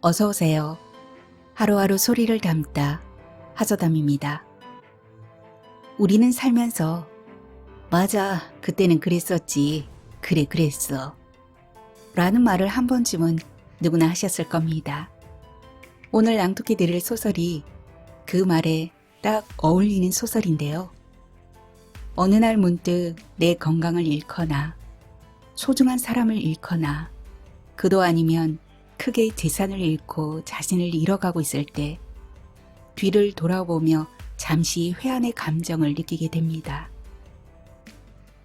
어서 오세요. 하루하루 소리를 담다 하저담입니다. 우리는 살면서 맞아, 그때는 그랬었지. 그래, 그랬어. 라는 말을 한 번쯤은 누구나 하셨을 겁니다. 오늘 낭독해 드릴 소설이 그 말에 딱 어울리는 소설인데요. 어느 날 문득 내 건강을 잃거나 소중한 사람을 잃거나 그도 아니면 크게 재산을 잃고 자신을 잃어가고 있을 때 뒤를 돌아보며 잠시 회한의 감정을 느끼게 됩니다.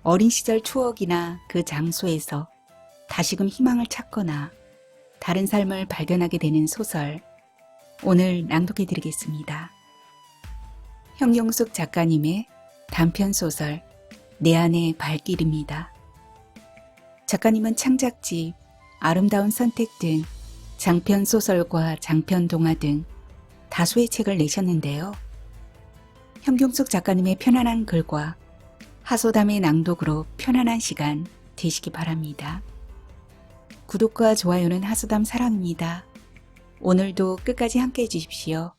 어린 시절 추억이나 그 장소에서 다시금 희망을 찾거나 다른 삶을 발견하게 되는 소설, 오늘 낭독해 드리겠습니다. 현경숙 작가님의 단편소설 내 안의 발길입니다. 작가님은 창작집, 아름다운 선택 등 장편 소설과 장편 동화 등 다수의 책을 내셨는데요. 현경숙 작가님의 편안한 글과 하소담의 낭독으로 편안한 시간 되시기 바랍니다. 구독과 좋아요는 하소담 사랑입니다. 오늘도 끝까지 함께 해주십시오.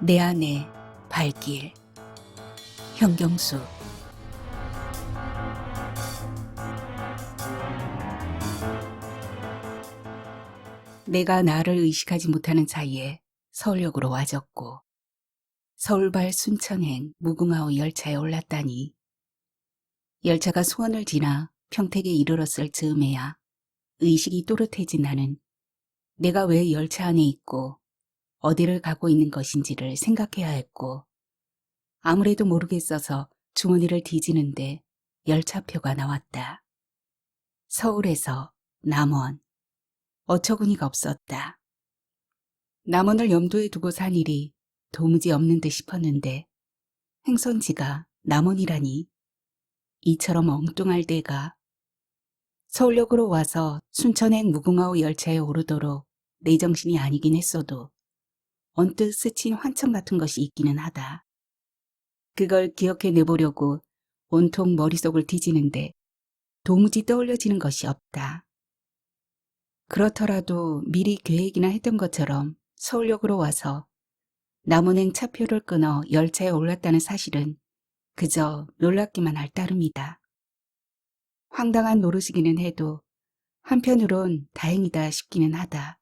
내 안의 발길, 현경숙. 내가 나를 의식하지 못하는 사이에 서울역으로 와졌고 서울발 순천행 무궁화호 열차에 올랐다니, 열차가 수원을 지나 평택에 이르렀을 즈음에야 의식이 또렷해진 나는 내가 왜 열차 안에 있고 어디를 가고 있는 것인지를 생각해야 했고, 아무래도 모르겠어서 주머니를 뒤지는데 열차표가 나왔다. 서울에서 남원. 어처구니가 없었다. 남원을 염두에 두고 산 일이 도무지 없는 듯 싶었는데 행선지가 남원이라니, 이처럼 엉뚱할 때가. 서울역으로 와서 순천행 무궁화호 열차에 오르도록 내 정신이 아니긴 했어도 언뜻 스친 환청 같은 것이 있기는 하다. 그걸 기억해 내보려고 온통 머릿속을 뒤지는데 도무지 떠올려지는 것이 없다. 그렇더라도 미리 계획이나 했던 것처럼 서울역으로 와서 남원행 차표를 끊어 열차에 올랐다는 사실은 그저 놀랍기만 할 따름이다. 황당한 노릇이기는 해도 한편으론 다행이다 싶기는 하다.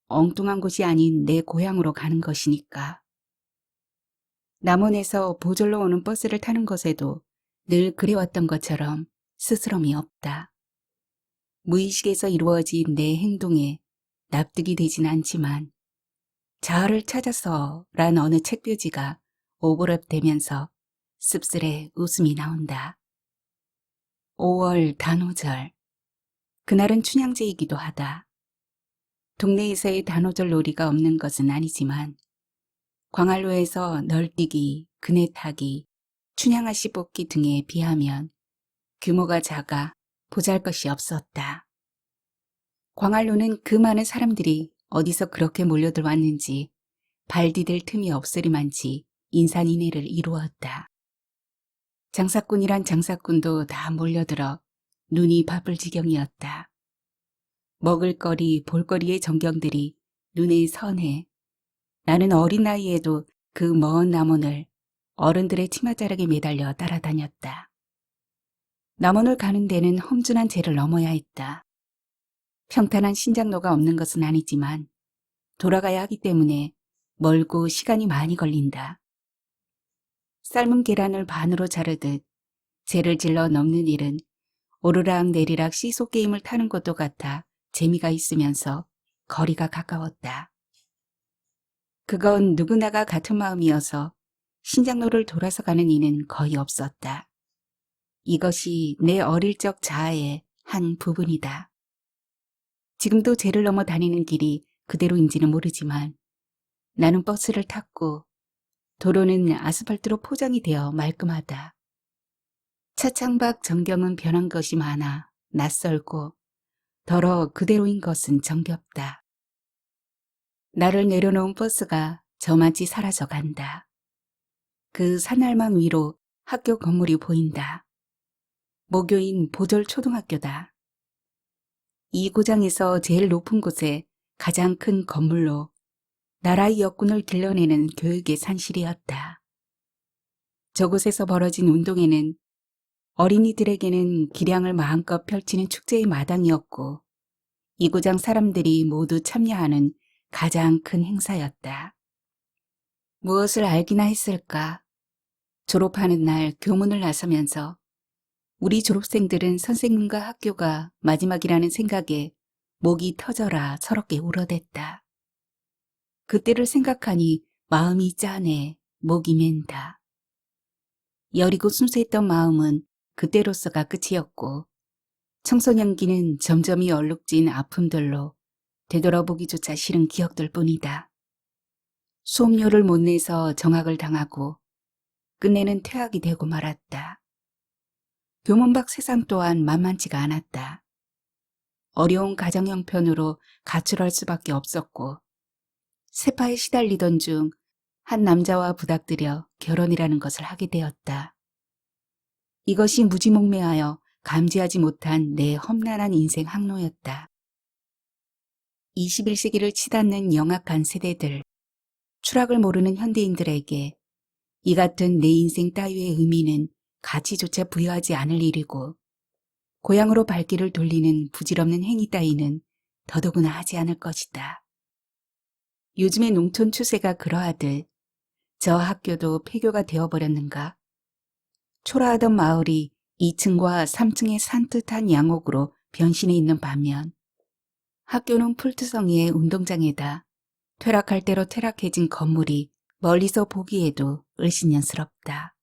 엉뚱한 곳이 아닌 내 고향으로 가는 것이니까. 남원에서 보절로 오는 버스를 타는 것에도 늘 그래왔던 것처럼 스스럼이 없다. 무의식에서 이루어진 내 행동에 납득이 되진 않지만 자아를 찾아서 란 어느 책표지가 오버랩되면서 씁쓸해 웃음이 나온다. 5월 단오절. 그날은 춘향제이기도 하다. 동네에서의 단오절 놀이가 없는 것은 아니지만 광안로에서 널뛰기, 그네 타기, 춘향아씨 뽑기 등에 비하면 규모가 작아 보잘것이 없었다. 광안로는 그 많은 사람들이 어디서 그렇게 몰려들 왔는지 발 디딜 틈이 없으리만치 인산인해를 이루었다. 장사꾼이란 장사꾼도 다 몰려들어 눈이 바쁠 지경이었다. 먹을거리, 볼거리의 전경들이 눈에 선해 나는 어린 나이에도 그 먼 남원을 어른들의 치맛자락에 매달려 따라다녔다. 남원을 가는 데는 험준한 제를 넘어야 했다. 평탄한 신장로가 없는 것은 아니지만 돌아가야 하기 때문에 멀고 시간이 많이 걸린다. 삶은 계란을 반으로 자르듯 재를 질러 넘는 일은 오르락 내리락 시소 게임을 타는 것도 같아 재미가 있으면서 거리가 가까웠다. 그건 누구나가 같은 마음이어서 신장로를 돌아서 가는 이는 거의 없었다. 이것이 내 어릴 적 자아의 한 부분이다. 지금도 재를 넘어 다니는 길이 그대로인지는 모르지만 나는 버스를 탔고 도로는 아스팔트로 포장이 되어 말끔하다. 차창밖 전경은 변한 것이 많아 낯설고 더러 그대로인 것은 정겹다. 나를 내려놓은 버스가 저만치 사라져 간다. 그 산알망 위로 학교 건물이 보인다. 모교인 보절초등학교다. 이 고장에서 제일 높은 곳에 가장 큰 건물로 나라의 역군을 길러내는 교육의 산실이었다. 저곳에서 벌어진 운동회는 어린이들에게는 기량을 마음껏 펼치는 축제의 마당이었고 이 고장 사람들이 모두 참여하는 가장 큰 행사였다. 무엇을 알기나 했을까? 졸업하는 날 교문을 나서면서 우리 졸업생들은 선생님과 학교가 마지막이라는 생각에 목이 터져라 서럽게 울어댔다. 그때를 생각하니 마음이 짠해 목이 맨다. 여리고 순수했던 마음은 그때로서가 끝이었고 청소년기는 점점이 얼룩진 아픔들로 되돌아보기조차 싫은 기억들 뿐이다. 수업료를 못 내서 정학을 당하고 끝내는 퇴학이 되고 말았다. 교문 밖 세상 또한 만만치가 않았다. 어려운 가정 형편으로 가출할 수밖에 없었고 세파에 시달리던 중 한 남자와 부닥들여 결혼이라는 것을 하게 되었다. 이것이 무지몽매하여 감지하지 못한 내 험난한 인생 항로였다. 21세기를 치닫는 영악한 세대들, 추락을 모르는 현대인들에게 이 같은 내 인생 따위의 의미는 가치조차 부여하지 않을 일이고 고향으로 발길을 돌리는 부질없는 행위 따위는 더더구나 하지 않을 것이다. 요즘의 농촌 추세가 그러하듯 저 학교도 폐교가 되어버렸는가? 초라하던 마을이 2층과 3층의 산뜻한 양옥으로 변신해 있는 반면 학교는 풀투성이의 운동장에다 퇴락할 대로 퇴락해진 건물이 멀리서 보기에도 을신년스럽다.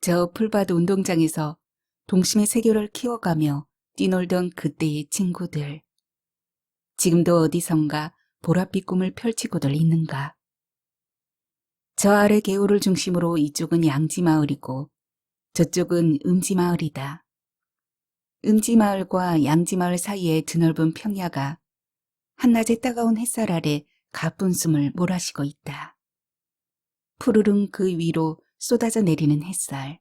저 풀밭 운동장에서 동심의 세교를 키워가며 뛰놀던 그때의 친구들. 지금도 어디선가 보랏빛 꿈을 펼치고들 있는가. 저 아래 개울을 중심으로 이쪽은 양지마을이고 저쪽은 음지마을이다. 음지마을과 양지마을 사이의 드넓은 평야가 한낮의 따가운 햇살 아래 가쁜 숨을 몰아쉬고 있다. 푸르릉 그 위로 쏟아져 내리는 햇살.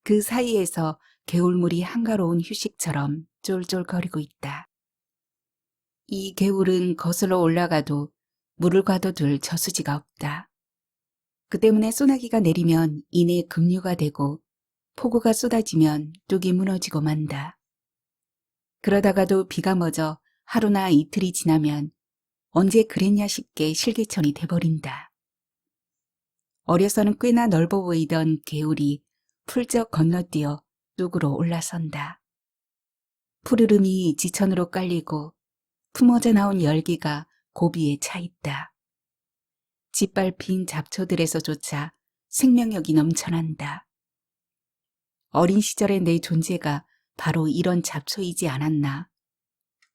그 사이에서 개울물이 한가로운 휴식처럼 쫄쫄거리고 있다. 이 개울은 거슬러 올라가도 물을 가둬둘 저수지가 없다. 그 때문에 소나기가 내리면 이내 급류가 되고 폭우가 쏟아지면 뚝이 무너지고 만다. 그러다가도 비가 멎어 하루나 이틀이 지나면 언제 그랬냐 싶게 실개천이 돼버린다. 어려서는 꽤나 넓어 보이던 개울이 풀쩍 건너뛰어 뚝으로 올라선다. 푸르름이 지천으로 깔리고 품어져 나온 열기가 고비에 차 있다. 짓밟힌 잡초들에서조차 생명력이 넘쳐난다. 어린 시절의 내 존재가 바로 이런 잡초이지 않았나.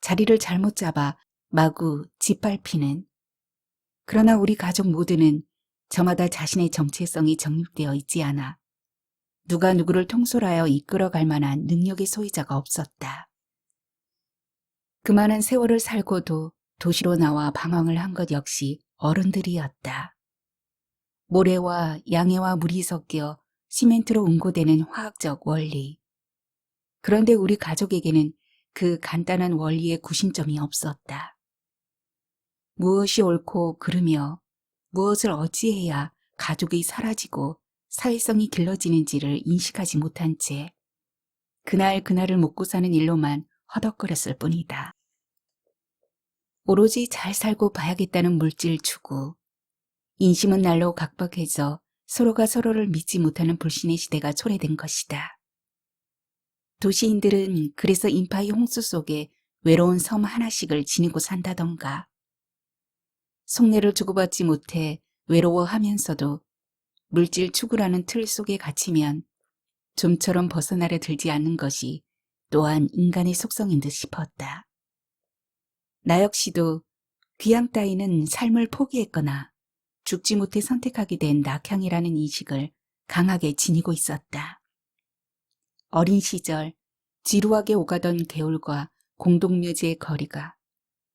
자리를 잘못 잡아 마구 짓밟히는. 그러나 우리 가족 모두는 저마다 자신의 정체성이 정립되어 있지 않아 누가 누구를 통솔하여 이끌어갈 만한 능력의 소유자가 없었다. 그 많은 세월을 살고도 도시로 나와 방황을 한 것 역시 어른들이었다. 모래와 양해와 물이 섞여 시멘트로 응고되는 화학적 원리. 그런데 우리 가족에게는 그 간단한 원리에 구심점이 없었다. 무엇이 옳고 그르며 무엇을 어찌해야 가족이 사라지고 사회성이 길러지는지를 인식하지 못한 채 그날 그날을 먹고 사는 일로만 허덕거렸을 뿐이다. 오로지 잘 살고 봐야겠다는 물질 추구. 인심은 날로 각박해져 서로가 서로를 믿지 못하는 불신의 시대가 초래된 것이다. 도시인들은 그래서 인파의 홍수 속에 외로운 섬 하나씩을 지니고 산다던가. 속내를 주고받지 못해 외로워하면서도 물질 추구라는 틀 속에 갇히면 좀처럼 벗어나려 들지 않는 것이 또한 인간의 속성인 듯 싶었다. 나 역시도 귀양 따위는 삶을 포기했거나 죽지 못해 선택하게 된 낙향이라는 인식을 강하게 지니고 있었다. 어린 시절 지루하게 오가던 개울과 공동묘지의 거리가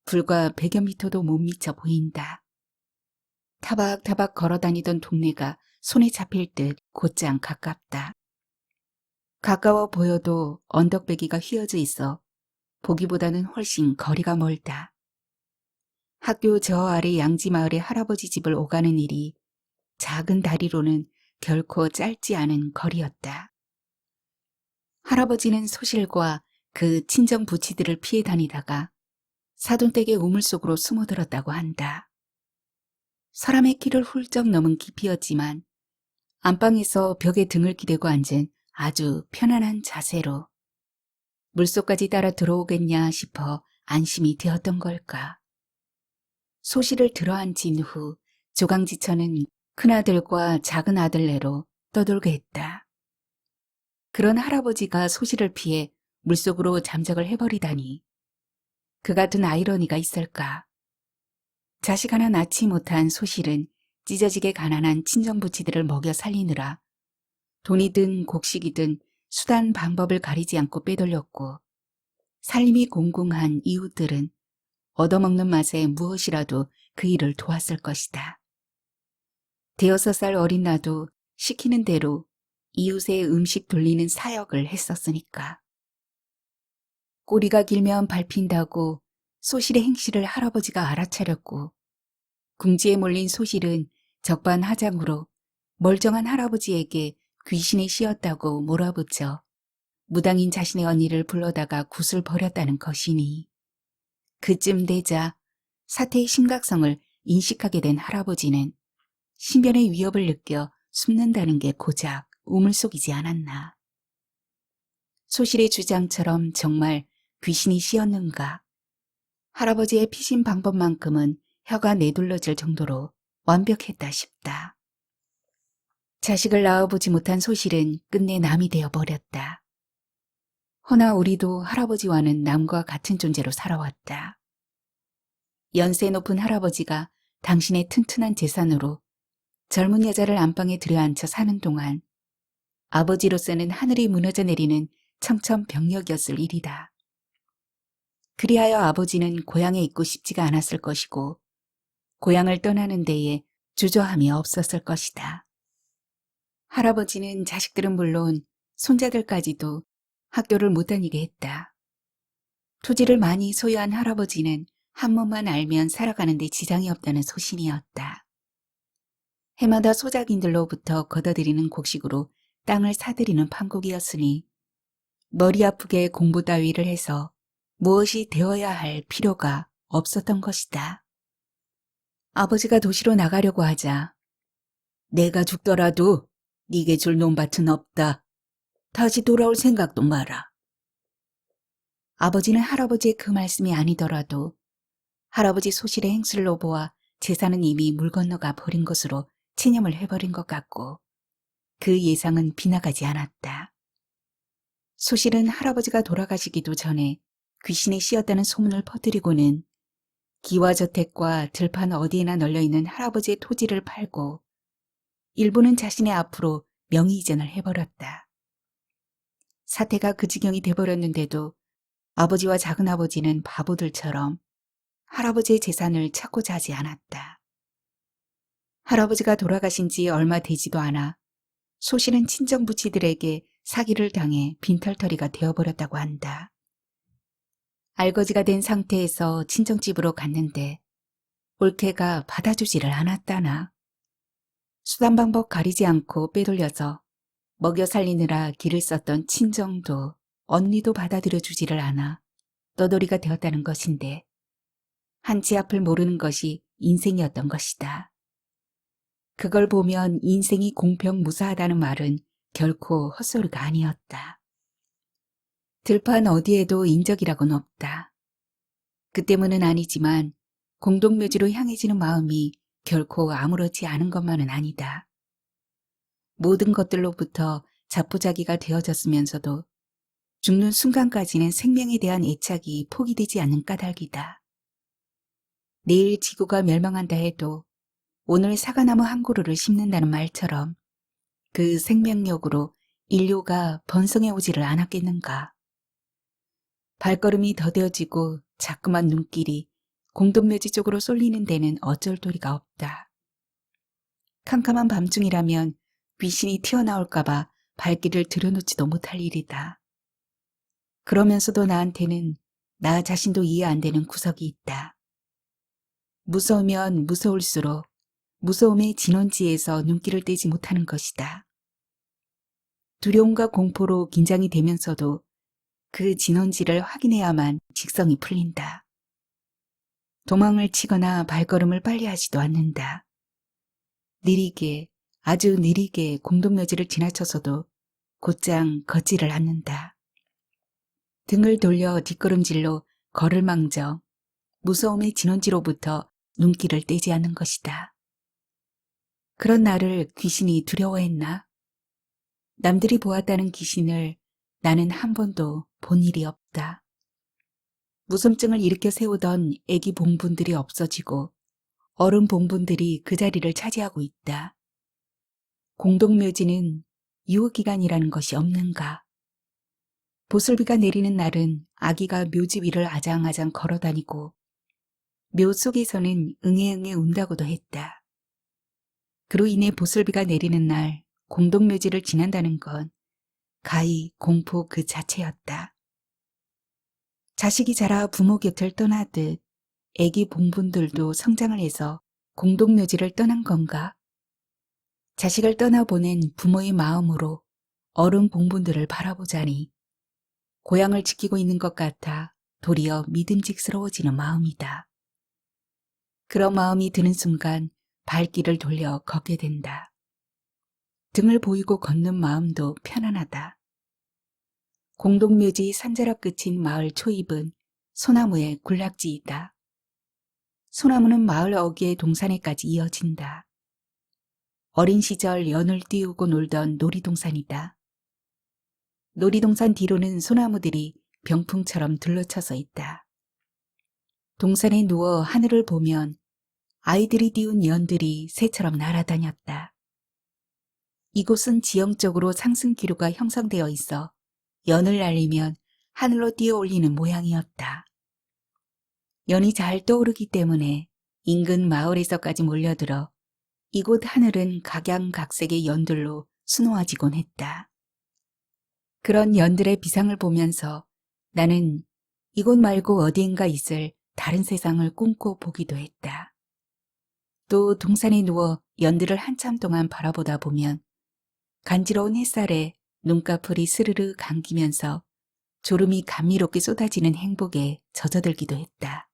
불과 100여 미터도 못 미쳐 보인다. 타박타박 걸어다니던 동네가 손에 잡힐 듯 곧장 가깝다. 가까워 보여도 언덕배기가 휘어져 있어 보기보다는 훨씬 거리가 멀다. 학교 저 아래 양지마을의 할아버지 집을 오가는 일이 작은 다리로는 결코 짧지 않은 거리였다. 할아버지는 소실과 그 친정 부치들을 피해 다니다가 사돈댁의 우물 속으로 숨어들었다고 한다. 사람의 키를 훌쩍 넘은 깊이였지만 안방에서 벽에 등을 기대고 앉은 아주 편안한 자세로 물속까지 따라 들어오겠냐 싶어 안심이 되었던 걸까. 소실을 들어앉힌 후 조강지처는 큰아들과 작은 아들네로 떠돌게 했다. 그런 할아버지가 소실을 피해 물속으로 잠적을 해버리다니 그 같은 아이러니가 있을까. 자식 하나 낳지 못한 소실은 찢어지게 가난한 친정부치들을 먹여 살리느라 돈이든 곡식이든 수단 방법을 가리지 않고 빼돌렸고 살림이 공공한 이웃들은 얻어먹는 맛에 무엇이라도 그 일을 도왔을 것이다. 6살 어린 나도 시키는 대로 이웃의 음식 돌리는 사역을 했었으니까. 꼬리가 길면 밟힌다고 소실의 행실을 할아버지가 알아차렸고 궁지에 몰린 소실은 적반하장으로 멀쩡한 할아버지에게 귀신이 씌었다고 몰아붙여 무당인 자신의 언니를 불러다가 굿을 버렸다는 것이니 그쯤 되자 사태의 심각성을 인식하게 된 할아버지는 신변의 위협을 느껴 숨는다는 게 고작 우물속이지 않았나. 소실의 주장처럼 정말 귀신이 씌었는가. 할아버지의 피신 방법만큼은 혀가 내둘러질 정도로 완벽했다 싶다. 자식을 낳아보지 못한 소실은 끝내 남이 되어버렸다. 허나 우리도 할아버지와는 남과 같은 존재로 살아왔다. 연세 높은 할아버지가 당신의 튼튼한 재산으로 젊은 여자를 안방에 들여앉혀 사는 동안 아버지로서는 하늘이 무너져 내리는 청천벽력이었을 일이다. 그리하여 아버지는 고향에 있고 싶지가 않았을 것이고 고향을 떠나는 데에 주저함이 없었을 것이다. 할아버지는 자식들은 물론 손자들까지도 학교를 못 다니게 했다. 토지를 많이 소유한 할아버지는 한 몸만 알면 살아가는 데 지장이 없다는 소신이었다. 해마다 소작인들로부터 걷어들이는 곡식으로 땅을 사들이는 판국이었으니 머리 아프게 공부 따위를 해서 무엇이 되어야 할 필요가 없었던 것이다. 아버지가 도시로 나가려고 하자 내가 죽더라도 네게 줄 논밭은 없다. 다시 돌아올 생각도 마라. 아버지는 할아버지의 그 말씀이 아니더라도 할아버지 소실의 행실로 보아 재산은 이미 물 건너가 버린 것으로 체념을 해버린 것 같고 그 예상은 빗나가지 않았다. 소실은 할아버지가 돌아가시기도 전에 귀신이 씌었다는 소문을 퍼뜨리고는 기와저택과 들판 어디에나 널려있는 할아버지의 토지를 팔고 일부는 자신의 앞으로 명의 이전을 해버렸다. 사태가 그 지경이 돼버렸는데도 아버지와 작은아버지는 바보들처럼 할아버지의 재산을 찾고자 하지 않았다. 할아버지가 돌아가신 지 얼마 되지도 않아 소실은 친정부치들에게 사기를 당해 빈털터리가 되어버렸다고 한다. 알거지가 된 상태에서 친정집으로 갔는데 올케가 받아주지를 않았다나. 수단 방법 가리지 않고 빼돌려서 먹여 살리느라 길을 썼던 친정도 언니도 받아들여주지를 않아 떠돌이가 되었다는 것인데 한치 앞을 모르는 것이 인생이었던 것이다. 그걸 보면 인생이 공평무사하다는 말은 결코 헛소리가 아니었다. 들판 어디에도 인적이라고는 없다. 그 때문은 아니지만 공동묘지로 향해지는 마음이 결코 아무렇지 않은 것만은 아니다. 모든 것들로부터 자포자기가 되어졌으면서도 죽는 순간까지는 생명에 대한 애착이 포기되지 않는 까닭이다. 내일 지구가 멸망한다 해도 오늘 사과나무 한 그루를 심는다는 말처럼 그 생명력으로 인류가 번성해 오지를 않았겠는가. 발걸음이 더뎌지고 자꾸만 눈길이 공동묘지 쪽으로 쏠리는 데는 어쩔 도리가 없다. 캄캄한 밤중이라면 귀신이 튀어나올까봐 발길을 들여놓지도 못할 일이다. 그러면서도 나한테는 나 자신도 이해 안 되는 구석이 있다. 무서우면 무서울수록 무서움의 진원지에서 눈길을 떼지 못하는 것이다. 두려움과 공포로 긴장이 되면서도 그 진원지를 확인해야만 직성이 풀린다. 도망을 치거나 발걸음을 빨리 하지도 않는다. 느리게, 아주 느리게 공동묘지를 지나쳐서도 곧장 걷지를 않는다. 등을 돌려 뒷걸음질로 걸을 망정, 무서움의 진원지로부터 눈길을 떼지 않는 것이다. 그런 나를 귀신이 두려워했나? 남들이 보았다는 귀신을 나는 한 번도 본 일이 없다. 무섬증을 일으켜 세우던 애기 봉분들이 없어지고 어른 봉분들이 그 자리를 차지하고 있다. 공동묘지는 유효기간이라는 것이 없는가? 보슬비가 내리는 날은 아기가 묘지 위를 아장아장 걸어다니고 묘 속에서는 응애응애 운다고도 했다. 그로 인해 보슬비가 내리는 날 공동묘지를 지난다는 건 가히 공포 그 자체였다. 자식이 자라 부모 곁을 떠나듯 애기 봉분들도 성장을 해서 공동묘지를 떠난 건가? 자식을 떠나보낸 부모의 마음으로 어른 봉분들을 바라보자니 고향을 지키고 있는 것 같아 도리어 믿음직스러워지는 마음이다. 그런 마음이 드는 순간 발길을 돌려 걷게 된다. 등을 보이고 걷는 마음도 편안하다. 공동묘지 산자락 끝인 마을 초입은 소나무의 군락지이다. 소나무는 마을 어귀의 동산에까지 이어진다. 어린 시절 연을 띄우고 놀던 놀이동산이다. 놀이동산 뒤로는 소나무들이 병풍처럼 둘러쳐서 있다. 동산에 누워 하늘을 보면 아이들이 띄운 연들이 새처럼 날아다녔다. 이곳은 지형적으로 상승 기류가 형성되어 있어 연을 날리면 하늘로 뛰어 올리는 모양이었다. 연이 잘 떠오르기 때문에 인근 마을에서까지 몰려들어 이곳 하늘은 각양각색의 연들로 수놓아지곤 했다. 그런 연들의 비상을 보면서 나는 이곳 말고 어디인가 있을 다른 세상을 꿈꿔 보기도 했다. 또 동산에 누워 연들을 한참 동안 바라보다 보면 간지러운 햇살에 눈꺼풀이 스르르 감기면서 졸음이 감미롭게 쏟아지는 행복에 젖어들기도 했다.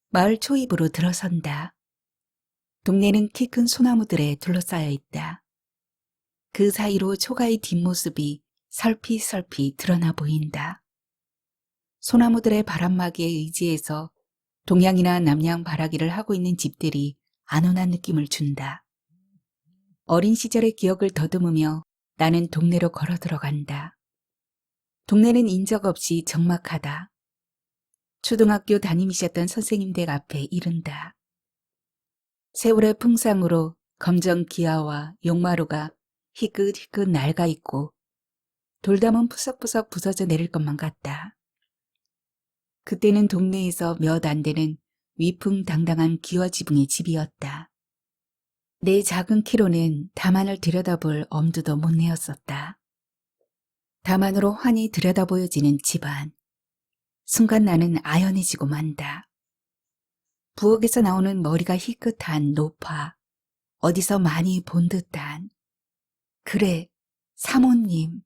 마을 초입으로 들어선다. 동네는 키 큰 소나무들에 둘러싸여 있다. 그 사이로 초가의 뒷모습이 설피설피 드러나 보인다. 소나무들의 바람막이에 의지해서 동양이나 남양 바라기를 하고 있는 집들이 안온한 느낌을 준다. 어린 시절의 기억을 더듬으며 나는 동네로 걸어 들어간다. 동네는 인적 없이 적막하다. 초등학교 담임이셨던 선생님 댁 앞에 이른다. 세월의 풍상으로 검정 기아와 용마루가 희끗희끗 낡아 있고 돌담은 푸석푸석 부서져 내릴 것만 같다. 그때는 동네에서 몇 안 되는 위풍당당한 기와지붕의 집이었다. 내 작은 키로는 다만을 들여다볼 엄두도 못 내었었다. 다만으로 환히 들여다보여지는 집안. 순간 나는 아연해지고 만다. 부엌에서 나오는 머리가 희끗한 노파. 어디서 많이 본 듯한. 그래, 사모님.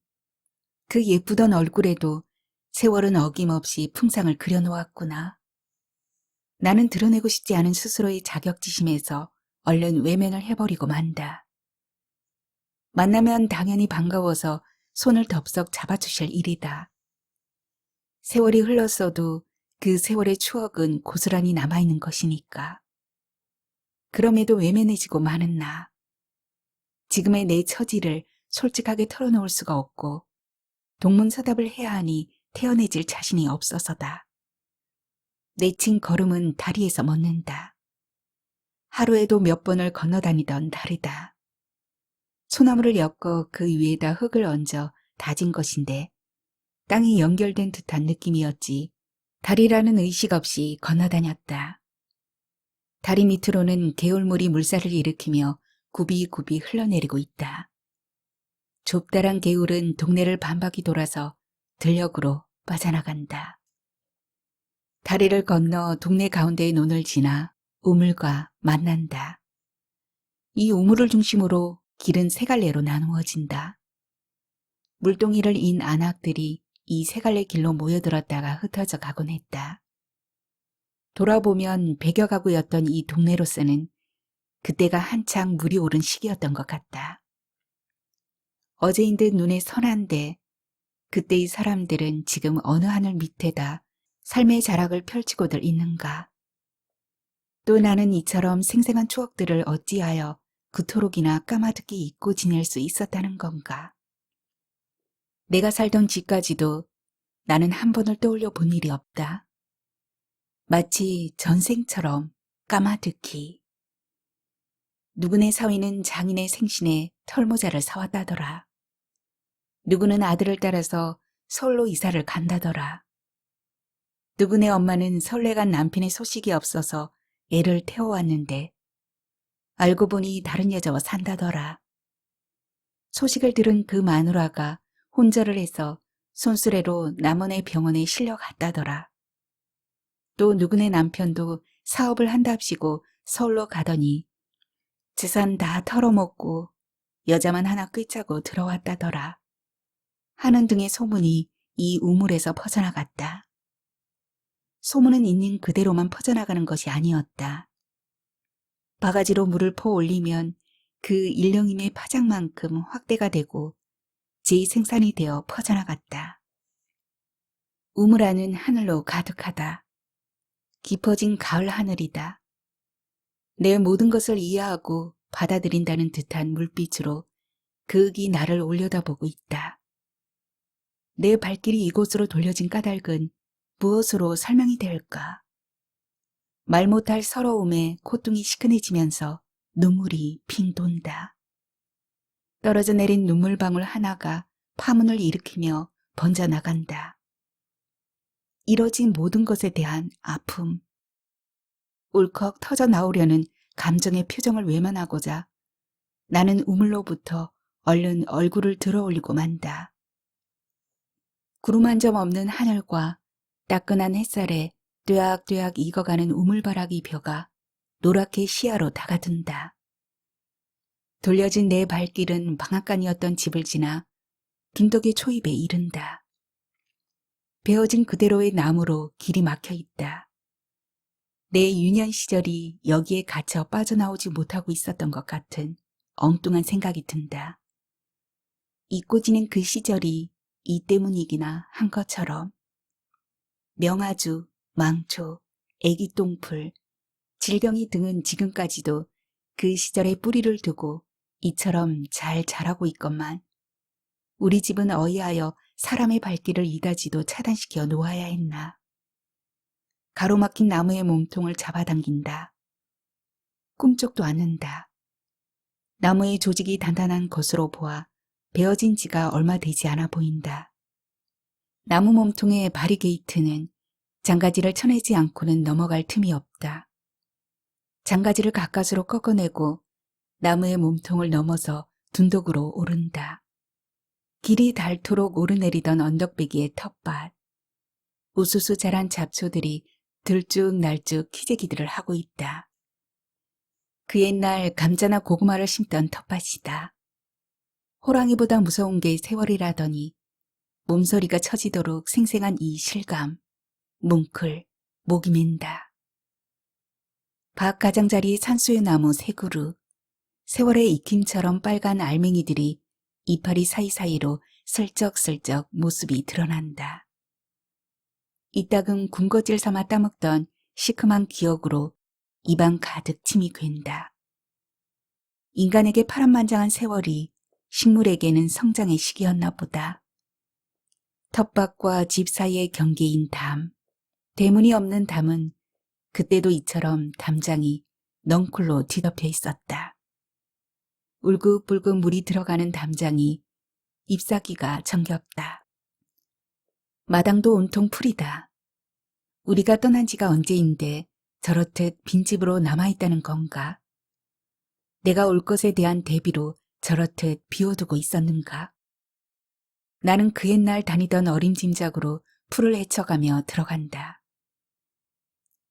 그 예쁘던 얼굴에도 세월은 어김없이 풍상을 그려놓았구나. 나는 드러내고 싶지 않은 스스로의 자격지심에서 얼른 외면을 해버리고 만다. 만나면 당연히 반가워서 손을 덥석 잡아주실 일이다. 세월이 흘렀어도 그 세월의 추억은 고스란히 남아있는 것이니까. 그럼에도 외면해지고 마는 나. 지금의 내 처지를 솔직하게 털어놓을 수가 없고 동문서답을 해야 하니 태어내질 자신이 없어서다. 내친 걸음은 다리에서 멎는다. 하루에도 몇 번을 건너다니던 다리다. 소나무를 엮어 그 위에다 흙을 얹어 다진 것인데 땅이 연결된 듯한 느낌이었지 다리라는 의식 없이 건너다녔다. 다리 밑으로는 개울물이 물살을 일으키며 굽이굽이 흘러내리고 있다. 좁다란 개울은 동네를 반바퀴 돌아서 들녘으로 빠져나간다. 다리를 건너 동네 가운데의 논을 지나 우물과 만난다. 이 우물을 중심으로 길은 세 갈래로 나누어진다. 물동이를 인 안악들이 이 세 갈래 길로 모여들었다가 흩어져 가곤 했다. 돌아보면 100여 가구였던 이 동네로서는 그때가 한창 물이 오른 시기였던 것 같다. 어제인 듯 눈에 선한데 그때의 사람들은 지금 어느 하늘 밑에다 삶의 자락을 펼치고들 있는가. 또 나는 이처럼 생생한 추억들을 어찌하여 그토록이나 까마득히 잊고 지낼 수 있었다는 건가. 내가 살던 집까지도 나는 한 번을 떠올려 본 일이 없다. 마치 전생처럼 까마득히. 누구네 사위는 장인의 생신에 털모자를 사왔다더라. 누구는 아들을 따라서 서울로 이사를 간다더라. 누구네 엄마는 서울에 간 남편의 소식이 없어서 애를 태워왔는데 알고 보니 다른 여자와 산다더라. 소식을 들은 그 마누라가 혼절을 해서 손수레로 남원의 병원에 실려갔다더라. 또 누구네 남편도 사업을 한답시고 서울로 가더니 재산 다 털어먹고 여자만 하나 꿰차고 들어왔다더라. 하는 등의 소문이 이 우물에서 퍼져나갔다. 소문은 있는 그대로만 퍼져나가는 것이 아니었다. 바가지로 물을 퍼 올리면 그 일령임의 파장만큼 확대가 되고 재생산이 되어 퍼져나갔다. 우물 안은 하늘로 가득하다. 깊어진 가을 하늘이다. 내 모든 것을 이해하고 받아들인다는 듯한 물빛으로 그윽이 나를 올려다보고 있다. 내 발길이 이곳으로 돌려진 까닭은 무엇으로 설명이 될까? 말 못할 서러움에 콧등이 시큰해지면서 눈물이 핑 돈다. 떨어져 내린 눈물방울 하나가 파문을 일으키며 번져나간다. 이뤄진 모든 것에 대한 아픔. 울컥 터져 나오려는 감정의 표정을 외면하고자 나는 우물로부터 얼른 얼굴을 들어 올리고 만다. 구름 한 점 없는 하늘과 따끈한 햇살에 뚜약뚜약 익어가는 우물바라기 벼가 노랗게 시야로 다가든다. 돌려진 내 발길은 방앗간이었던 집을 지나 둔덕의 초입에 이른다. 베어진 그대로의 나무로 길이 막혀 있다. 내 유년 시절이 여기에 갇혀 빠져나오지 못하고 있었던 것 같은 엉뚱한 생각이 든다. 잊고 지낸 그 시절이 이 때문이기나 한 것처럼 명아주, 망초, 애기똥풀, 질경이 등은 지금까지도 그 시절에 뿌리를 두고 이처럼 잘 자라고 있건만 우리 집은 어이하여 사람의 발길을 이다지도 차단시켜 놓아야 했나. 가로막힌 나무의 몸통을 잡아당긴다. 꿈쩍도 않는다. 나무의 조직이 단단한 것으로 보아 베어진 지가 얼마 되지 않아 보인다. 나무 몸통의 바리게이트는 장가지를 쳐내지 않고는 넘어갈 틈이 없다. 장가지를 가까스로 꺾어내고 나무의 몸통을 넘어서 둔덕으로 오른다. 길이 닳도록 오르내리던 언덕배기의 텃밭. 우수수 자란 잡초들이 들쭉날쭉 키재기들을 하고 있다. 그 옛날 감자나 고구마를 심던 텃밭이다. 호랑이보다 무서운 게 세월이라더니 몸소리가 처지도록 생생한 이 실감, 뭉클, 목이 맨다. 밭 가장자리 산수유 나무 세 그루, 세월의 익힘처럼 빨간 알맹이들이 이파리 사이사이로 슬쩍슬쩍 모습이 드러난다. 이따금 군것질 삼아 따먹던 시큼한 기억으로 입안 가득 침이 괜다. 인간에게 파란만장한 세월이 식물에게는 성장의 시기였나 보다. 텃밭과 집 사이의 경계인 담, 대문이 없는 담은 그때도 이처럼 담장이 넝쿨로 뒤덮여 있었다. 울긋불긋 물이 들어가는 담장이 잎사귀가 정겹다. 마당도 온통 풀이다. 우리가 떠난 지가 언제인데 저렇듯 빈집으로 남아있다는 건가? 내가 올 것에 대한 대비로 저렇듯 비워두고 있었는가? 나는 그 옛날 다니던 어림짐작으로 풀을 헤쳐가며 들어간다.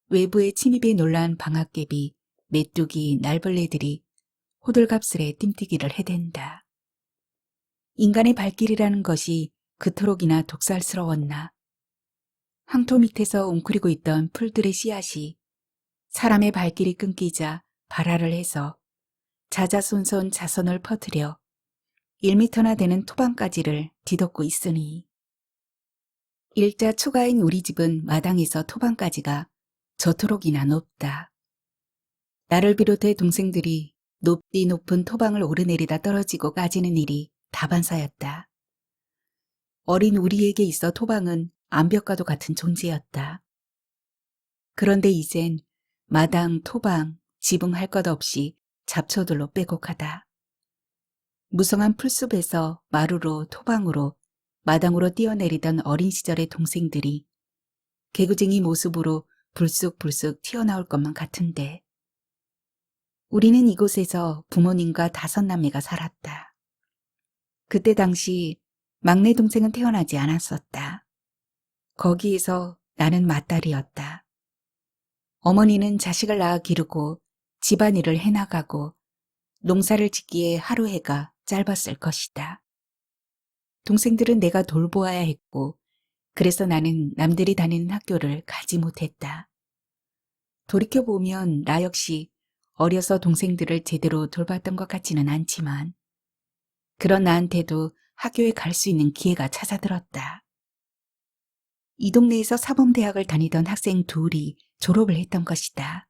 외부의 침입에 놀란 방앗개비, 메뚜기, 날벌레들이 호들갑스레 띵뛰기를 해댄다. 인간의 발길이라는 것이 그토록이나 독살스러웠나. 황토 밑에서 웅크리고 있던 풀들의 씨앗이 사람의 발길이 끊기자 발화를 해서 자자손손 자선을 퍼뜨려 1미터나 되는 토방까지를 뒤덮고 있으니 일자 초가인 우리 집은 마당에서 토방까지가 저토록이나 높다. 나를 비롯해 동생들이 높디 높은 토방을 오르내리다 떨어지고 까지는 일이 다반사였다. 어린 우리에게 있어 토방은 암벽과도 같은 존재였다. 그런데 이젠 마당, 토방, 지붕 할 것 없이 잡초들로 빼곡하다. 무성한 풀숲에서 마루로 토방으로 마당으로 뛰어내리던 어린 시절의 동생들이 개구쟁이 모습으로 불쑥불쑥 튀어나올 것만 같은데 우리는 이곳에서 부모님과 5남매가 살았다. 그때 당시 막내 동생은 태어나지 않았었다. 거기에서 나는 맏딸이었다. 어머니는 자식을 낳아 기르고 집안일을 해나가고 농사를 짓기에 하루 해가 짧았을 것이다. 동생들은 내가 돌보아야 했고 그래서 나는 남들이 다니는 학교를 가지 못했다. 돌이켜보면 나 역시 어려서 동생들을 제대로 돌봤던 것 같지는 않지만 그런 나한테도 학교에 갈 수 있는 기회가 찾아들었다. 이 동네에서 사범대학을 다니던 학생 둘이 졸업을 했던 것이다.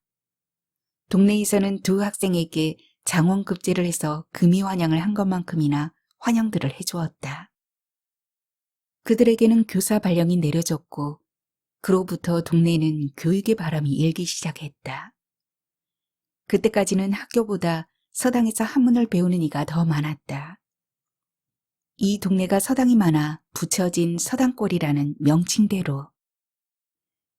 동네에서는 두 학생에게 장원급제를 해서 금이 환영을 한 것만큼이나 환영들을 해주었다. 그들에게는 교사 발령이 내려졌고 그로부터 동네에는 교육의 바람이 일기 시작했다. 그때까지는 학교보다 서당에서 한문을 배우는 이가 더 많았다. 이 동네가 서당이 많아 붙여진 서당골이라는 명칭대로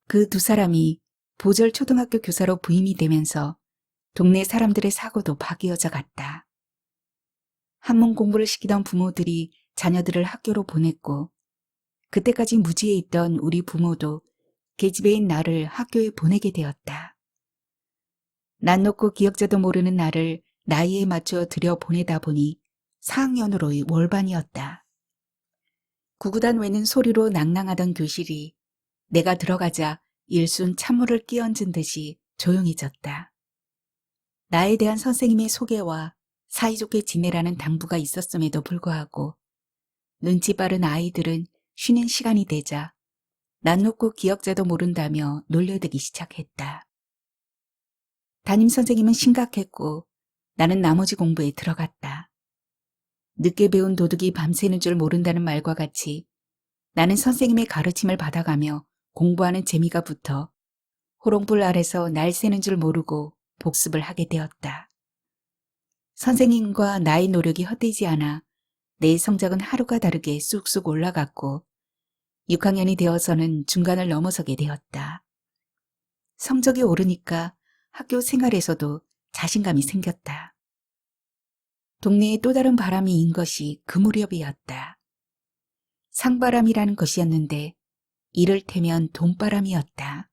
그 두 사람이 보절 초등학교 교사로 부임이 되면서 동네 사람들의 사고도 바뀌어져 갔다. 한문 공부를 시키던 부모들이 자녀들을 학교로 보냈고 그때까지 무지에 있던 우리 부모도 계집애인 나를 학교에 보내게 되었다. 낯 높고 기억자도 모르는 나를 나이에 맞춰 들여보내다 보니 4학년으로의 월반이었다. 구구단 외는 소리로 낭낭하던 교실이 내가 들어가자 일순 찬물을 끼얹은 듯이 조용해졌다. 나에 대한 선생님의 소개와 사이좋게 지내라는 당부가 있었음에도 불구하고 눈치 빠른 아이들은 쉬는 시간이 되자 낯 높고 기억자도 모른다며 놀려대기 시작했다. 담임선생님은 심각했고 나는 나머지 공부에 들어갔다. 늦게 배운 도둑이 밤새는 줄 모른다는 말과 같이 나는 선생님의 가르침을 받아가며 공부하는 재미가 붙어 호롱불 아래서 날 새는 줄 모르고 복습을 하게 되었다. 선생님과 나의 노력이 헛되지 않아 내 성적은 하루가 다르게 쑥쑥 올라갔고 6학년이 되어서는 중간을 넘어서게 되었다. 성적이 오르니까 학교 생활에서도 자신감이 생겼다. 동네에 또 다른 바람이 인 것이 그 무렵이었다. 상바람이라는 것이었는데 이를테면 돈바람이었다.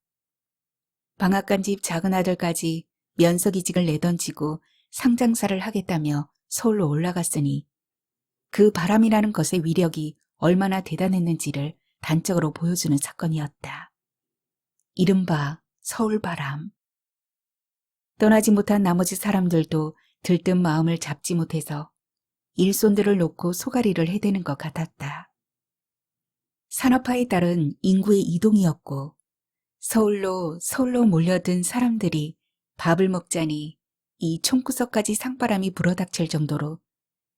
방앗간 집 작은 아들까지 면석이직을 내던지고 상장사를 하겠다며 서울로 올라갔으니 그 바람이라는 것의 위력이 얼마나 대단했는지를 단적으로 보여주는 사건이었다. 이른바 서울바람. 떠나지 못한 나머지 사람들도 들뜬 마음을 잡지 못해서 일손들을 놓고 소가리를 해대는 것 같았다. 산업화에 따른 인구의 이동이었고 서울로 몰려든 사람들이 밥을 먹자니 이 총구석까지 상바람이 불어닥칠 정도로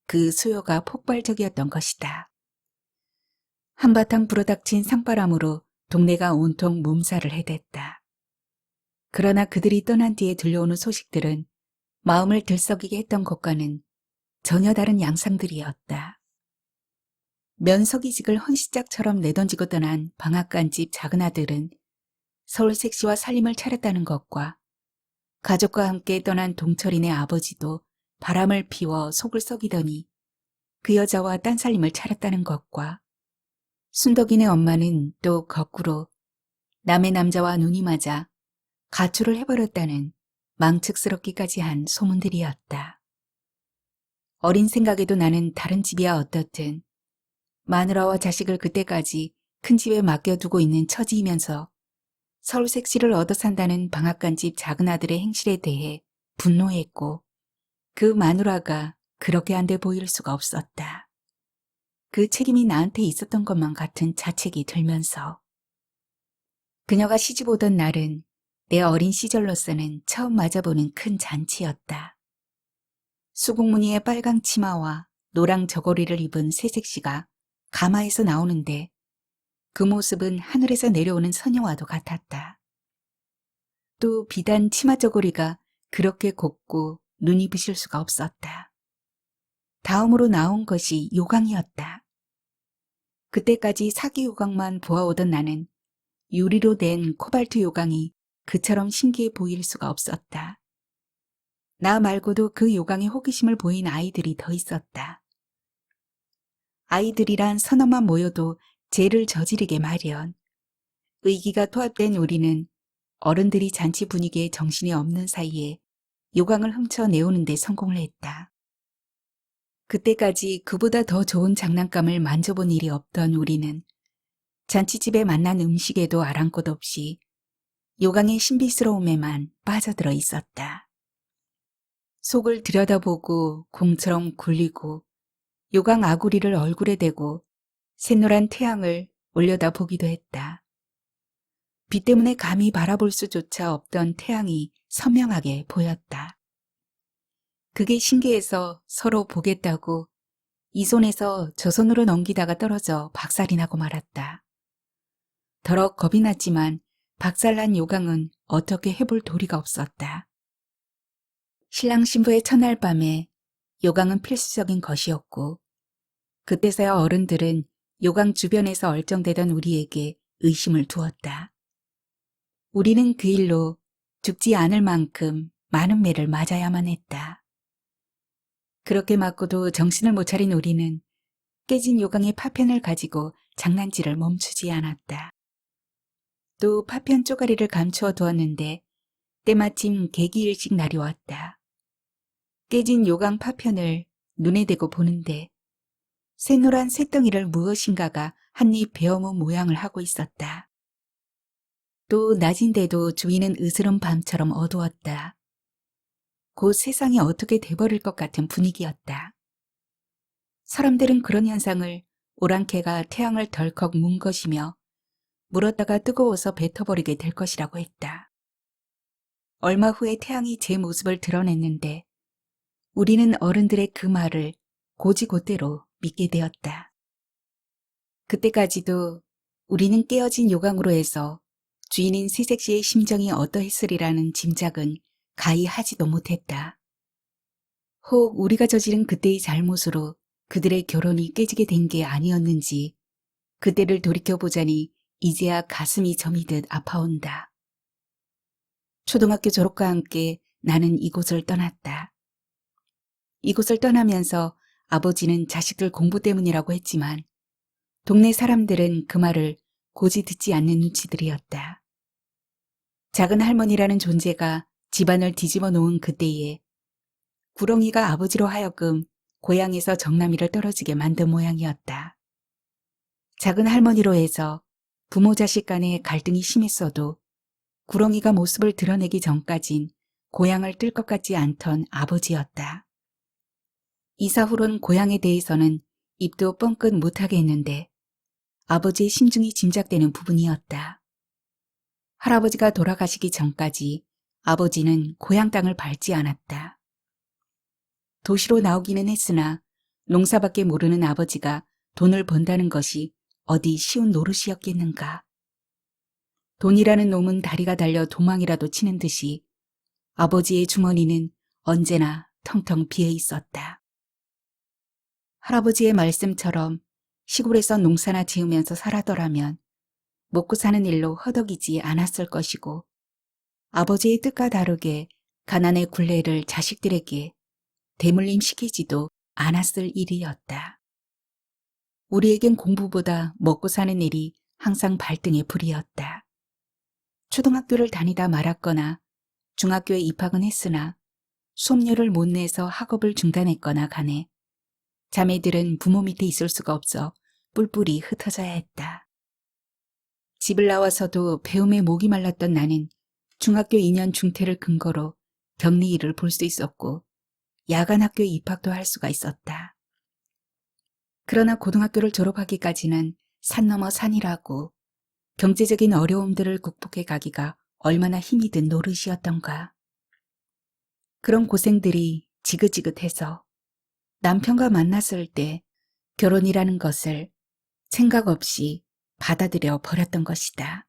그 수요가 폭발적이었던 것이다. 한바탕 불어닥친 상바람으로 동네가 온통 몸살을 해댔다. 그러나 그들이 떠난 뒤에 들려오는 소식들은 마음을 들썩이게 했던 것과는 전혀 다른 양상들이었다. 면석이직을 헌시짝처럼 내던지고 떠난 방앗간 집 작은 아들은 서울 색시와 살림을 차렸다는 것과 가족과 함께 떠난 동철이네 아버지도 바람을 피워 속을 썩이더니 그 여자와 딴살림을 차렸다는 것과 순덕이네 엄마는 또 거꾸로 남의 남자와 눈이 맞아 가출을 해버렸다는 망측스럽기까지 한 소문들이었다. 어린 생각에도 나는 다른 집이야 어떻든 마누라와 자식을 그때까지 큰 집에 맡겨두고 있는 처지이면서 서울 색시를 얻어 산다는 방앗간집 작은 아들의 행실에 대해 분노했고 그 마누라가 그렇게 안 돼 보일 수가 없었다. 그 책임이 나한테 있었던 것만 같은 자책이 들면서 그녀가 시집 오던 날은 내 어린 시절로서는 처음 맞아보는 큰 잔치였다. 수국무늬의 빨강 치마와 노랑 저고리를 입은 새색시가 가마에서 나오는데 그 모습은 하늘에서 내려오는 선녀와도 같았다. 또 비단 치마 저고리가 그렇게 곱고 눈이 부실 수가 없었다. 다음으로 나온 것이 요강이었다. 그때까지 사기 요강만 보아오던 나는 유리로 된 코발트 요강이 그처럼 신기해 보일 수가 없었다. 나 말고도 그 요강에 호기심을 보인 아이들이 더 있었다. 아이들이란 서너만 모여도 죄를 저지르게 마련. 의기가 토합된 우리는 어른들이 잔치 분위기에 정신이 없는 사이에 요강을 훔쳐 내오는 데 성공을 했다. 그때까지 그보다 더 좋은 장난감을 만져본 일이 없던 우리는 잔치집에 만난 음식에도 아랑곳 없이 요강의 신비스러움에만 빠져들어 있었다. 속을 들여다보고 공처럼 굴리고 요강 아구리를 얼굴에 대고 샛노란 태양을 올려다 보기도 했다. 빛 때문에 감히 바라볼 수조차 없던 태양이 선명하게 보였다. 그게 신기해서 서로 보겠다고 이 손에서 저 손으로 넘기다가 떨어져 박살이 나고 말았다. 더럭 겁이 났지만 박살난 요강은 어떻게 해볼 도리가 없었다. 신랑 신부의 첫날 밤에 요강은 필수적인 것이었고 그때서야 어른들은 요강 주변에서 얼쩡대던 우리에게 의심을 두었다. 우리는 그 일로 죽지 않을 만큼 많은 매를 맞아야만 했다. 그렇게 맞고도 정신을 못 차린 우리는 깨진 요강의 파편을 가지고 장난질을 멈추지 않았다. 또 파편 쪼가리를 감추어 두었는데 때마침 개기일식 날이 왔다. 깨진 요강 파편을 눈에 대고 보는데 새노란 새덩이를 무엇인가가 한입 베어문 모양을 하고 있었다. 또 낮인데도 주위는 으스런 밤처럼 어두웠다. 곧 세상이 어떻게 돼버릴 것 같은 분위기였다. 사람들은 그런 현상을 오랑캐가 태양을 덜컥 문 것이며 물었다가 뜨거워서 뱉어버리게 될 것이라고 했다. 얼마 후에 태양이 제 모습을 드러냈는데 우리는 어른들의 그 말을 고지고대로 믿게 되었다. 그때까지도 우리는 깨어진 요강으로 해서 주인인 새색시의 심정이 어떠했으리라는 짐작은 가히 하지도 못했다. 혹 우리가 저지른 그때의 잘못으로 그들의 결혼이 깨지게 된 게 아니었는지 그때를 돌이켜보자니 이제야 가슴이 저미듯 아파온다. 초등학교 졸업과 함께 나는 이곳을 떠났다. 이곳을 떠나면서 아버지는 자식들 공부 때문이라고 했지만 동네 사람들은 그 말을 고지 듣지 않는 눈치들이었다. 작은 할머니라는 존재가 집안을 뒤집어 놓은 그때에 구렁이가 아버지로 하여금 고향에서 정남이를 떨어지게 만든 모양이었다. 작은 할머니로 해서 부모 자식 간의 갈등이 심했어도 구렁이가 모습을 드러내기 전까진 고향을 뜰 것 같지 않던 아버지였다. 이사 후론 고향에 대해서는 입도 뻥끗 못하게 했는데 아버지의 심중이 짐작되는 부분이었다. 할아버지가 돌아가시기 전까지 아버지는 고향 땅을 밟지 않았다. 도시로 나오기는 했으나 농사밖에 모르는 아버지가 돈을 번다는 것이 어디 쉬운 노릇이었겠는가. 돈이라는 놈은 다리가 달려 도망이라도 치는 듯이 아버지의 주머니는 언제나 텅텅 비어 있었다. 할아버지의 말씀처럼 시골에서 농사나 지으면서 살아더라면 먹고 사는 일로 허덕이지 않았을 것이고 아버지의 뜻과 다르게 가난의 굴레를 자식들에게 대물림 시키지도 않았을 일이었다. 우리에겐 공부보다 먹고 사는 일이 항상 발등에 불이었다. 초등학교를 다니다 말았거나 중학교에 입학은 했으나 수업료를 못 내서 학업을 중단했거나 간에 자매들은 부모 밑에 있을 수가 없어 뿔뿔이 흩어져야 했다. 집을 나와서도 배움에 목이 말랐던 나는 중학교 2년 중퇴를 근거로 격리 일을 볼 수 있었고 야간 학교에 입학도 할 수가 있었다. 그러나 고등학교를 졸업하기까지는 산 넘어 산이라고 경제적인 어려움들을 극복해 가기가 얼마나 힘이 든 노릇이었던가. 그런 고생들이 지긋지긋해서 남편과 만났을 때 결혼이라는 것을 생각 없이 받아들여 버렸던 것이다.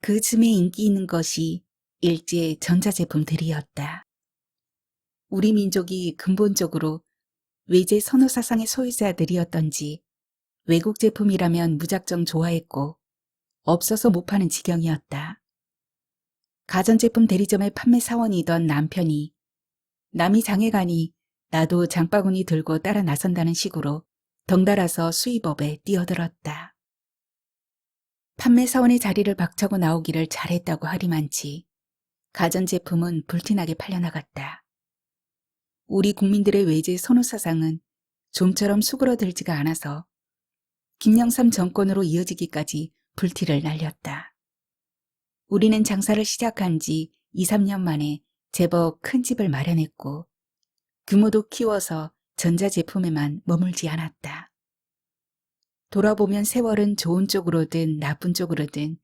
그 즈음에 인기 있는 것이 일제 전자제품들이었다. 우리 민족이 근본적으로 외제 선호 사상의 소유자들이었던지 외국 제품이라면 무작정 좋아했고 없어서 못 파는 지경이었다. 가전제품 대리점의 판매 사원이던 남편이 남이 장에 가니 나도 장바구니 들고 따라 나선다는 식으로 덩달아서 수입업에 뛰어들었다. 판매 사원의 자리를 박차고 나오기를 잘했다고 하리만치 가전제품은 불티나게 팔려나갔다. 우리 국민들의 외제 선호 사상은 좀처럼 수그러들지가 않아서 김영삼 정권으로 이어지기까지 불티를 날렸다. 우리는 장사를 시작한 지 2, 3년 만에 제법 큰 집을 마련했고 규모도 키워서 전자제품에만 머물지 않았다. 돌아보면 세월은 좋은 쪽으로든 나쁜 쪽으로든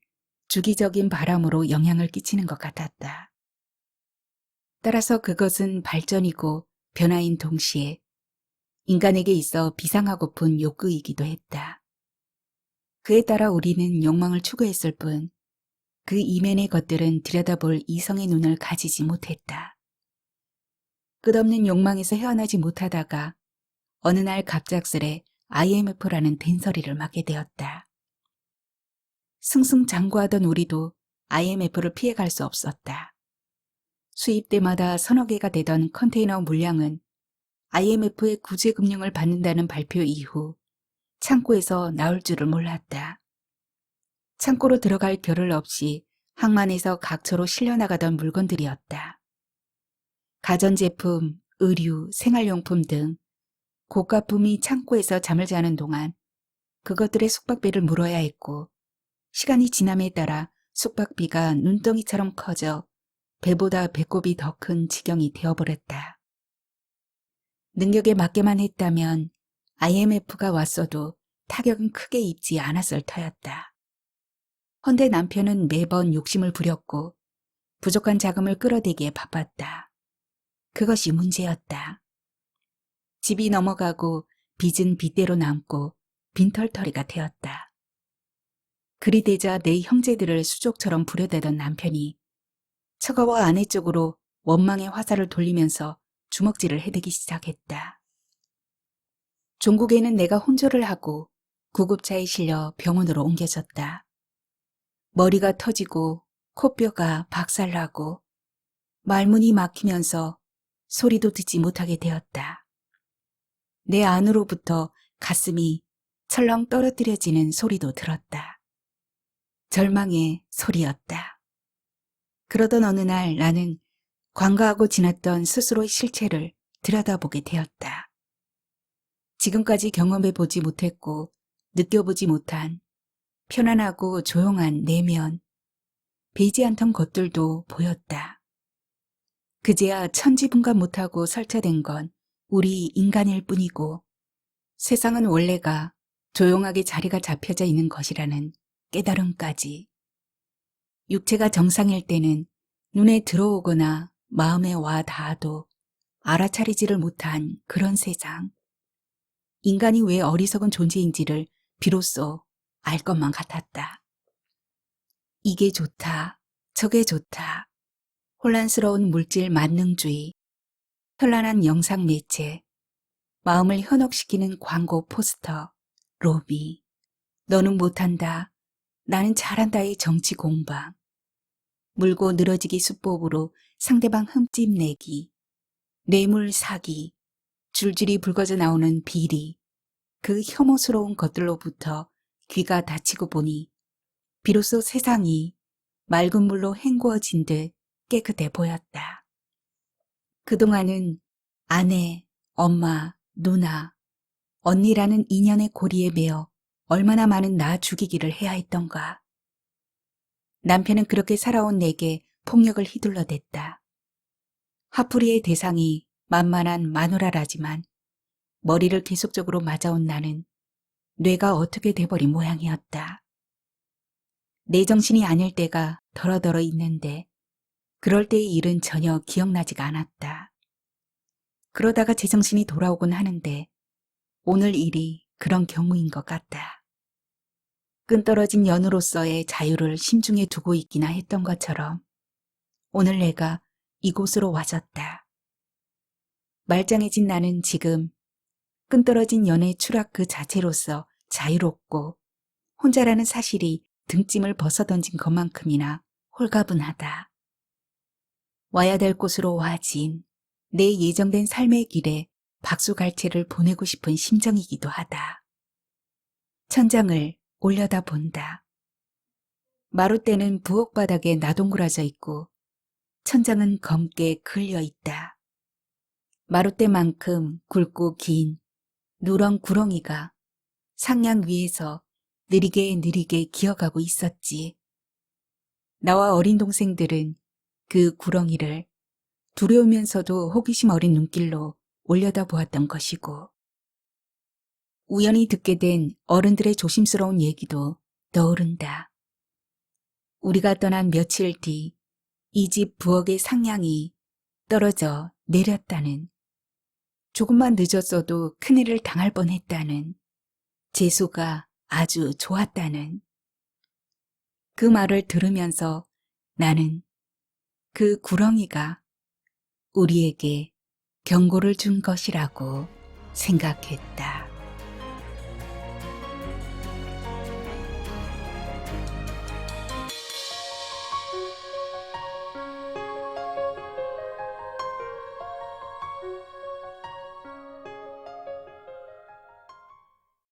주기적인 바람으로 영향을 끼치는 것 같았다. 따라서 그것은 발전이고 변화인 동시에 인간에게 있어 비상하고픈 욕구이기도 했다. 그에 따라 우리는 욕망을 추구했을 뿐 그 이면의 것들은 들여다볼 이성의 눈을 가지지 못했다. 끝없는 욕망에서 헤어나지 못하다가 어느 날 갑작스레 IMF라는 된소리를 맞게 되었다. 승승장구하던 우리도 IMF를 피해갈 수 없었다. 수입 때마다 서너 개가 되던 컨테이너 물량은 IMF의 구제금융을 받는다는 발표 이후 창고에서 나올 줄을 몰랐다. 창고로 들어갈 겨를 없이 항만에서 각처로 실려나가던 물건들이었다. 가전제품, 의류, 생활용품 등 고가품이 창고에서 잠을 자는 동안 그것들의 숙박비를 물어야 했고 시간이 지남에 따라 숙박비가 눈덩이처럼 커져 배보다 배꼽이 더 큰 지경이 되어버렸다. 능력에 맞게만 했다면 IMF가 왔어도 타격은 크게 입지 않았을 터였다. 헌데 남편은 매번 욕심을 부렸고 부족한 자금을 끌어대기에 바빴다. 그것이 문제였다. 집이 넘어가고 빚은 빚대로 남고 빈털터리가 되었다. 그리 되자 내 형제들을 수족처럼 부려대던 남편이 처가와 아내 쪽으로 원망의 화살을 돌리면서 주먹질을 해대기 시작했다. 종국에는 내가 혼조를 하고 구급차에 실려 병원으로 옮겨졌다. 머리가 터지고 코뼈가 박살나고 말문이 막히면서 소리도 듣지 못하게 되었다. 내 안으로부터 가슴이 철렁 떨어뜨려지는 소리도 들었다. 절망의 소리였다. 그러던 어느 날 나는 관가하고 지났던 스스로의 실체를 들여다보게 되었다. 지금까지 경험해보지 못했고 느껴보지 못한 편안하고 조용한 내면, 베이지 않던 것들도 보였다. 그제야 천지분간 못하고 설치된 건 우리 인간일 뿐이고 세상은 원래가 조용하게 자리가 잡혀져 있는 것이라는 깨달음까지. 육체가 정상일 때는 눈에 들어오거나 마음에 와 닿아도 알아차리지를 못한 그런 세상. 인간이 왜 어리석은 존재인지를 비로소 알 것만 같았다. 이게 좋다, 저게 좋다. 혼란스러운 물질 만능주의, 현란한 영상 매체, 마음을 현혹시키는 광고 포스터, 로비. 너는 못한다, 나는 잘한다의 정치 공방. 물고 늘어지기 수법으로 상대방 흠집내기, 뇌물 사기, 줄줄이 불거져 나오는 비리, 그 혐오스러운 것들로부터 귀가 닫히고 보니 비로소 세상이 맑은 물로 헹구어진 듯 깨끗해 보였다. 그동안은 아내, 엄마, 누나, 언니라는 인연의 고리에 매어 얼마나 많은 나 죽이기를 해야 했던가. 남편은 그렇게 살아온 내게 폭력을 휘둘러댔다. 화풀이의 대상이 만만한 마누라라지만 머리를 계속적으로 맞아온 나는 뇌가 어떻게 돼버린 모양이었다. 내 정신이 아닐 때가 더러더러 있는데 그럴 때의 일은 전혀 기억나지가 않았다. 그러다가 제정신이 돌아오곤 하는데 오늘 일이 그런 경우인 것 같다. 끈떨어진 연우로서의 자유를 심중에 두고 있기나 했던 것처럼 오늘 내가 이곳으로 와졌다. 말짱해진 나는 지금 끈떨어진 연애의 추락 그 자체로서 자유롭고 혼자라는 사실이 등짐을 벗어던진 것만큼이나 홀가분하다. 와야 될 곳으로 와진 내 예정된 삶의 길에 박수갈채를 보내고 싶은 심정이기도 하다. 천장을 올려다 본다. 마룻대는 부엌 바닥에 나동그라져 있고 천장은 검게 그을려 있다. 마룻대만큼 굵고 긴 누런 구렁이가 상량 위에서 느리게 기어가고 있었지. 나와 어린 동생들은 그 구렁이를 두려우면서도 호기심 어린 눈길로 올려다보았던 것이고 우연히 듣게 된 어른들의 조심스러운 얘기도 떠오른다. 우리가 떠난 며칠 뒤 이 집 부엌의 상량이 떨어져 내렸다는, 조금만 늦었어도 큰일을 당할 뻔했다는, 재수가 아주 좋았다는 그 말을 들으면서 나는 그 구렁이가 우리에게 경고를 준 것이라고 생각했다.